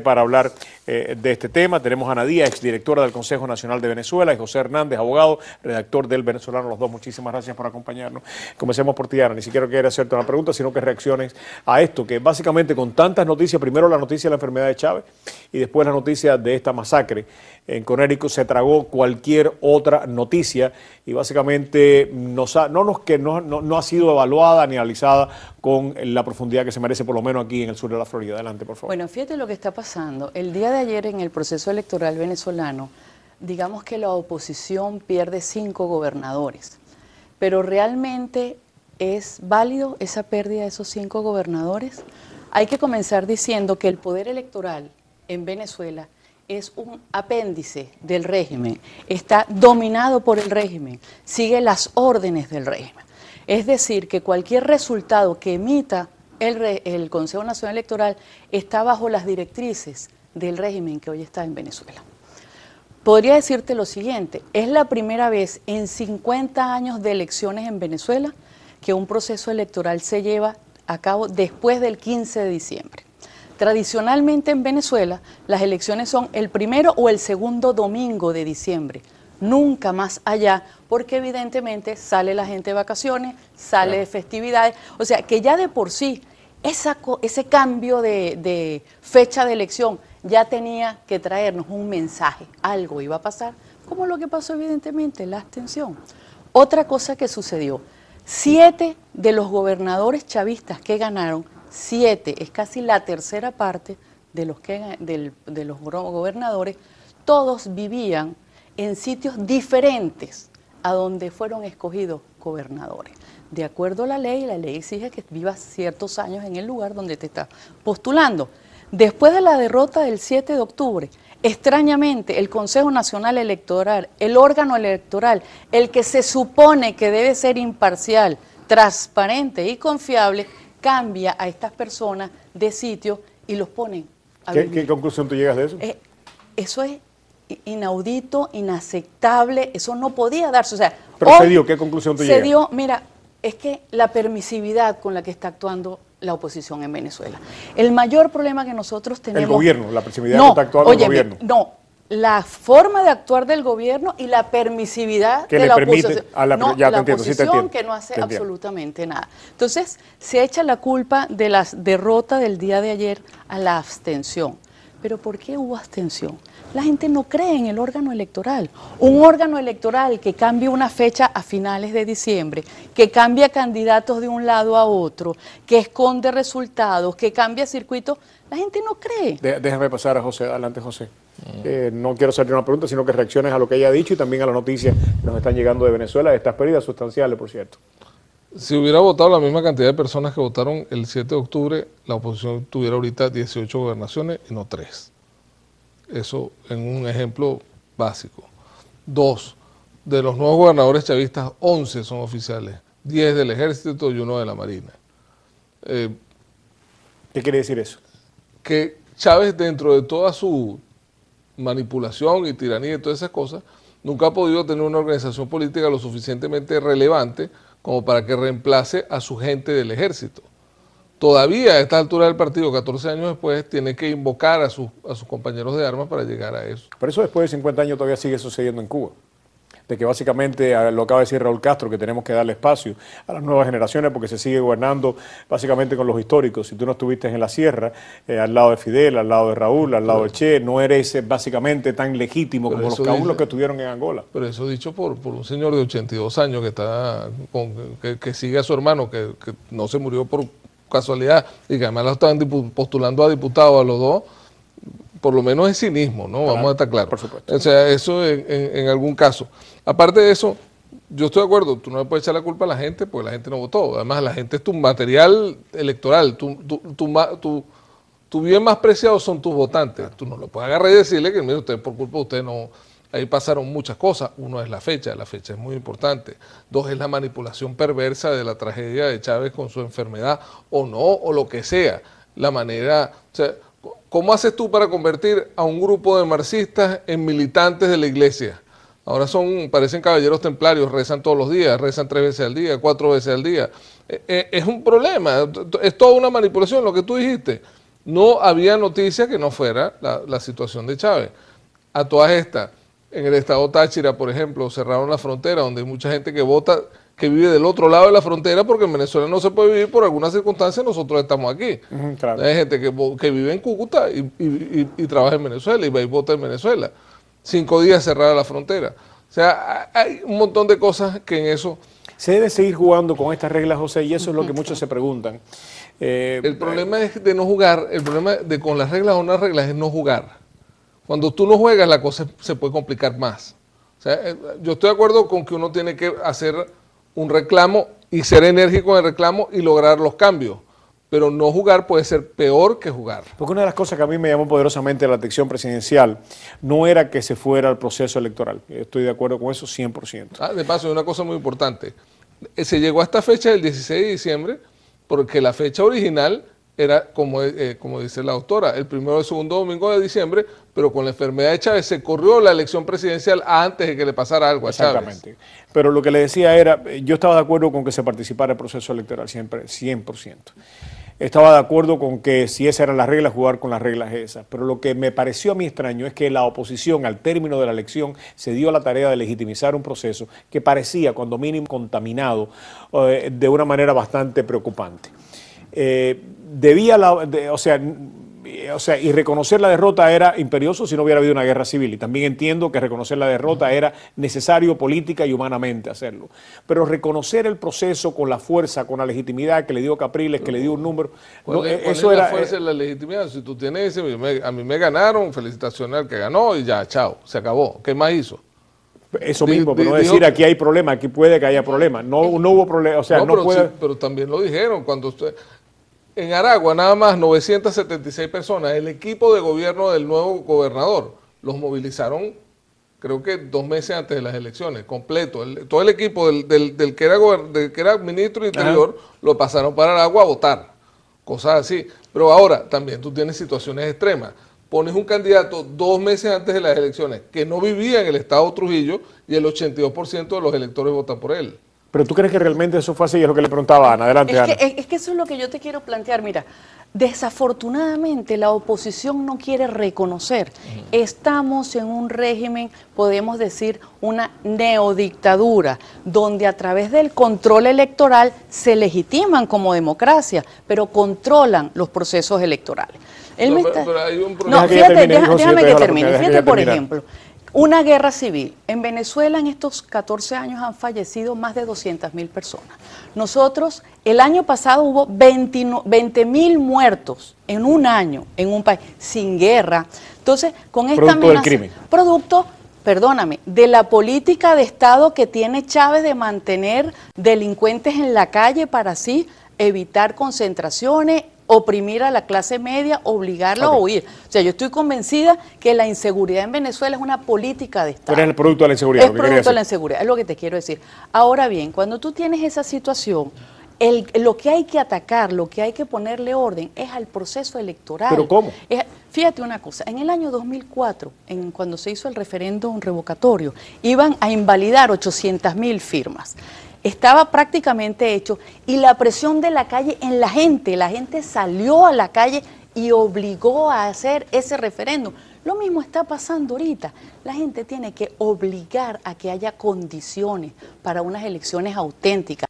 Para hablar de este tema tenemos a Ana Díaz, exdirectora del Consejo Nacional de Venezuela, y José Hernández, abogado, redactor del Venezolano. Los dos, muchísimas gracias por acompañarnos. Comencemos por ti, Ana. Ni siquiera quiero hacerte una pregunta, sino que reacciones a esto, que básicamente con tantas noticias, primero la noticia de la enfermedad de Chávez y después la noticia de esta masacre en Connecticut, se tragó cualquier otra noticia y básicamente no ha sido evaluada ni analizada con la profundidad que se merece, por lo menos aquí en el sur de la Florida. Adelante, por favor. Bueno, fíjate lo que está pasando. El día de ayer en el proceso electoral venezolano, digamos que la oposición pierde 5 gobernadores, pero realmente ¿es válido esa pérdida de esos 5 gobernadores? Hay que comenzar diciendo que el poder electoral en Venezuela es un apéndice del régimen, está dominado por el régimen, sigue las órdenes del régimen. Es decir, que cualquier resultado que emita el Consejo Nacional Electoral está bajo las directrices del régimen que hoy está en Venezuela. Podría decirte lo siguiente, es la primera vez en 50 años de elecciones en Venezuela que un proceso electoral se lleva a cabo después del 15 de diciembre. Tradicionalmente en Venezuela las elecciones son el primero o el segundo domingo de diciembre, nunca más allá, porque evidentemente sale la gente de vacaciones, sale de festividades, o sea que ya de por sí ese cambio de fecha de elección ya tenía que traernos un mensaje, algo iba a pasar, como lo que pasó evidentemente, la abstención. Otra cosa que sucedió, 7 de los gobernadores chavistas que ganaron, 7, es casi la tercera parte de los gobernadores, todos vivían en sitios diferentes a donde fueron escogidos gobernadores. De acuerdo a la ley exige que vivas ciertos años en el lugar donde te estás postulando. Después de la derrota del 7 de octubre, extrañamente el Consejo Nacional Electoral, el órgano electoral, el que se supone que debe ser imparcial, transparente y confiable, cambia a estas personas de sitio y los ponen a vivir. ¿Qué conclusión tú llegas de eso? Eso es inaudito, inaceptable, eso no podía darse. O sea, ¿Pero se dio? ¿Qué conclusión tú llegas? Se dio, mira, es que la permisividad con la que está actuando la oposición en Venezuela. El mayor problema que nosotros tenemos... El gobierno, la permisividad que está actuando el gobierno. No, la forma de actuar del gobierno y la permisividad de la oposición. La oposición que no hace absolutamente nada. Entonces, se echa la culpa de la derrota del día de ayer a la abstención. ¿Pero por qué hubo abstención? La gente no cree en el órgano electoral. Un órgano electoral que cambie una fecha a finales de diciembre, que cambia candidatos de un lado a otro, que esconde resultados, que cambia circuitos, la gente no cree. Déjame pasar a José. Adelante, José. No quiero hacerte una pregunta, sino que reacciones a lo que ella ha dicho y también a las noticias que nos están llegando de Venezuela, de estas pérdidas sustanciales, por cierto. Si hubiera votado la misma cantidad de personas que votaron el 7 de octubre, la oposición tuviera ahorita 18 gobernaciones y no 3. Eso en un ejemplo básico. 2, de los nuevos gobernadores chavistas, 11 son oficiales, 10 del ejército y 1 de la marina. ¿Qué quiere decir eso? Que Chávez, dentro de toda su manipulación y tiranía y todas esas cosas, nunca ha podido tener una organización política lo suficientemente relevante como para que reemplace a su gente del ejército. Todavía a esta altura del partido, 14 años después, tiene que invocar a sus compañeros de armas para llegar a eso. Pero eso después de 50 años todavía sigue sucediendo en Cuba. De que básicamente, lo acaba de decir Raúl Castro, que tenemos que darle espacio a las nuevas generaciones porque se sigue gobernando básicamente con los históricos. Si tú no estuviste en la sierra, al lado de Fidel, al lado de Raúl, al lado de Che, no eres básicamente tan legítimo como los cabullos que estuvieron en Angola. Pero eso dicho por un señor de 82 años que está que sigue a su hermano, que no se murió por casualidad y que además lo estaban postulando a diputado a los dos. Por lo menos es cinismo, ¿no? Vamos a estar claros. Por supuesto. O sea, eso en algún caso. Aparte de eso, yo estoy de acuerdo, tú no le puedes echar la culpa a la gente porque la gente no votó. Además, la gente es tu material electoral, tu bien más preciado son tus votantes. Tú no lo puedes agarrar y decirle que, mire, usted, por culpa de usted no... Ahí pasaron muchas cosas. 1 es la fecha es muy importante. 2 es la manipulación perversa de la tragedia de Chávez con su enfermedad, o no, o lo que sea. La manera... O sea, ¿cómo haces tú para convertir a un grupo de marxistas en militantes de la iglesia? Ahora parecen caballeros templarios, rezan todos los días, rezan 3 veces al día, 4 veces al día. Es un problema, es toda una manipulación, lo que tú dijiste. No había noticia que no fuera la situación de Chávez. A todas estas, en el estado Táchira, por ejemplo, cerraron la frontera, donde hay mucha gente que vota, que vive del otro lado de la frontera, porque en Venezuela no se puede vivir por alguna circunstancia, nosotros estamos aquí. Claro. Hay gente que vive en Cúcuta y trabaja en Venezuela y va y vota en Venezuela. 5 días cerrada la frontera. O sea, hay un montón de cosas que en eso... Se debe seguir jugando con estas reglas, José, y eso es lo que muchos se preguntan. El problema es de no jugar, el problema de con las reglas o no reglas es no jugar. Cuando tú no juegas, la cosa se puede complicar más. O sea, yo estoy de acuerdo con que uno tiene que hacer un reclamo y ser enérgico en el reclamo y lograr los cambios. Pero no jugar puede ser peor que jugar. Porque una de las cosas que a mí me llamó poderosamente la atención presidencial no era que se fuera al proceso electoral. Estoy de acuerdo con eso 100%. De paso, hay una cosa muy importante. Se llegó a esta fecha del 16 de diciembre porque la fecha original era, como dice la doctora, el primero y segundo domingo de diciembre, pero con la enfermedad de Chávez se corrió la elección presidencial antes de que le pasara algo a Chávez. Exactamente. Pero lo que le decía era, yo estaba de acuerdo con que se participara el proceso electoral siempre, 100%. Estaba de acuerdo con que si esas eran las reglas, jugar con las reglas esas. Pero lo que me pareció a mí extraño es que la oposición, al término de la elección, se dio a la tarea de legitimizar un proceso que parecía, cuando mínimo, contaminado de una manera bastante preocupante. Y reconocer la derrota era imperioso si no hubiera habido una guerra civil. Y también entiendo que reconocer la derrota era necesario política y humanamente hacerlo. Pero reconocer el proceso con la fuerza, con la legitimidad que le dio Capriles, que le dio un número... ¿Cuál es la fuerza y la legitimidad? Si tú tienes a mí me ganaron, felicitaciones al que ganó y ya, chao, se acabó. ¿Qué más hizo? Eso mismo, pero no decir aquí hay problema, aquí puede que haya problema. No hubo problema, o sea, no puede... Sí, pero también lo dijeron cuando usted... En Aragua nada más 976 personas, el equipo de gobierno del nuevo gobernador, los movilizaron creo que 2 meses antes de las elecciones, completo. Todo el equipo del que era ministro de Interior, lo pasaron para Aragua a votar, cosas así. Pero ahora también tú tienes situaciones extremas. Pones un candidato 2 meses antes de las elecciones que no vivía en el estado Trujillo y el 82% de los electores votan por él. Pero tú crees que realmente eso fue así, es lo que le preguntaba a Ana. Adelante, Ana. Es que eso es lo que yo te quiero plantear. Mira, desafortunadamente la oposición no quiere reconocer. Estamos en un régimen, podemos decir, una neodictadura, donde a través del control electoral se legitiman como democracia, pero controlan los procesos electorales. Pero hay un problema. No, fíjate, déjame que termine. Fíjate, por ejemplo, una guerra civil. En Venezuela en estos 14 años han fallecido más de 200.000 personas. Nosotros, el año pasado hubo 20.000 muertos en un año en un país sin guerra. Entonces, con esta producto del crimen. Producto, perdóname, de la política de Estado que tiene Chávez de mantener delincuentes en la calle para así evitar concentraciones, oprimir a la clase media, obligarla a huir. O sea, yo estoy convencida que la inseguridad en Venezuela es una política de Estado. Pero es el producto de la inseguridad. Es producto de la inseguridad, es lo que te quiero decir. Ahora bien, cuando tú tienes esa situación, lo que hay que atacar, lo que hay que ponerle orden es al proceso electoral. ¿Pero cómo? Fíjate una cosa, en el año 2004, cuando se hizo el referéndum revocatorio, iban a invalidar 800.000 firmas. Estaba prácticamente hecho y la presión de la calle en la gente salió a la calle y obligó a hacer ese referéndum. Lo mismo está pasando ahorita. La gente tiene que obligar a que haya condiciones para unas elecciones auténticas.